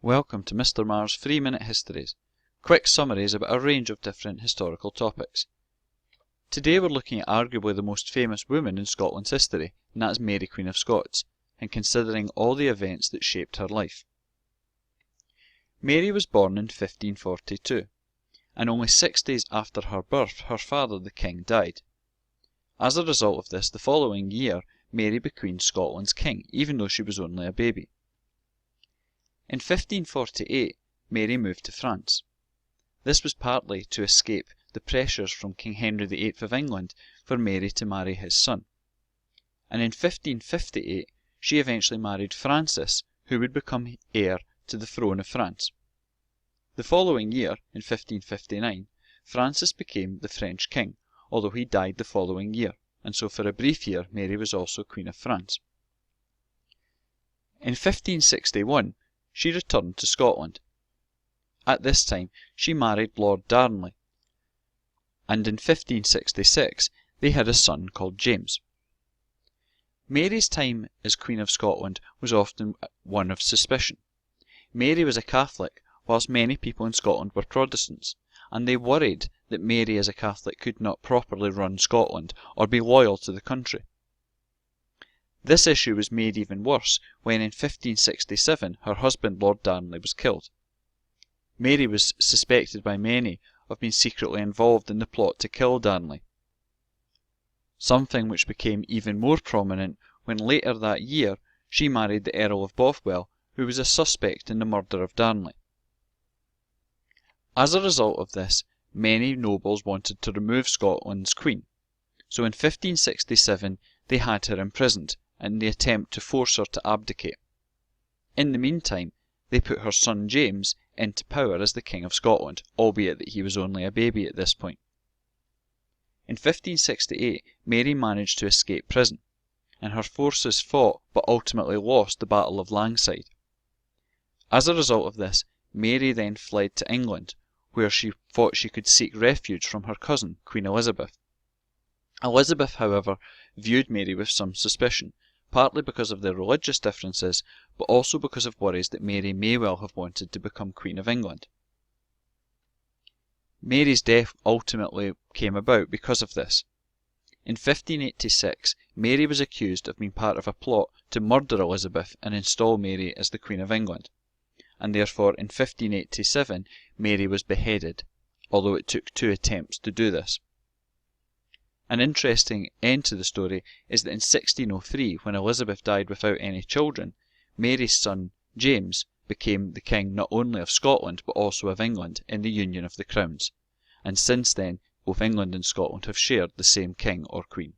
Welcome to Mr. Marr's 3-Minute Histories, quick summaries about a range of different historical topics. Today we're looking at arguably the most famous woman in Scotland's history, and that's Mary Queen of Scots, and considering all the events that shaped her life. Mary was born in 1542, and only 6 days after her birth her father the king died. As a result of this, the following year Mary became Scotland's king, even though she was only a baby. In 1548, Mary moved to France. This was partly to escape the pressures from King Henry VIII of England for Mary to marry his son. And in 1558, she eventually married Francis, who would become heir to the throne of France. The following year, in 1559, Francis became the French king, although he died the following year, and so for a brief year Mary was also Queen of France. In 1561, she returned to Scotland. At this time, she married Lord Darnley, and in 1566 they had a son called James. Mary's time as Queen of Scotland was often one of suspicion. Mary was a Catholic, whilst many people in Scotland were Protestants, and they worried that Mary as a Catholic could not properly run Scotland or be loyal to the country. This issue was made even worse when in 1567 her husband Lord Darnley was killed. Mary was suspected by many of being secretly involved in the plot to kill Darnley, something which became even more prominent when later that year she married the Earl of Bothwell, who was a suspect in the murder of Darnley. As a result of this, many nobles wanted to remove Scotland's queen, so in 1567 they had her imprisoned in the attempt to force her to abdicate. In the meantime, they put her son James into power as the King of Scotland, albeit that he was only a baby at this point. In 1568, Mary managed to escape prison, and her forces fought but ultimately lost the Battle of Langside. As a result of this, Mary then fled to England, where she thought she could seek refuge from her cousin, Queen Elizabeth. Elizabeth, however, viewed Mary with some suspicion, partly because of their religious differences, but also because of worries that Mary may well have wanted to become Queen of England. Mary's death ultimately came about because of this. In 1586, Mary was accused of being part of a plot to murder Elizabeth and install Mary as the Queen of England, and therefore in 1587 Mary was beheaded, although it took 2 attempts to do this. An interesting end to the story is that in 1603, when Elizabeth died without any children, Mary's son James became the king not only of Scotland but also of England in the union of the crowns, and since then both England and Scotland have shared the same king or queen.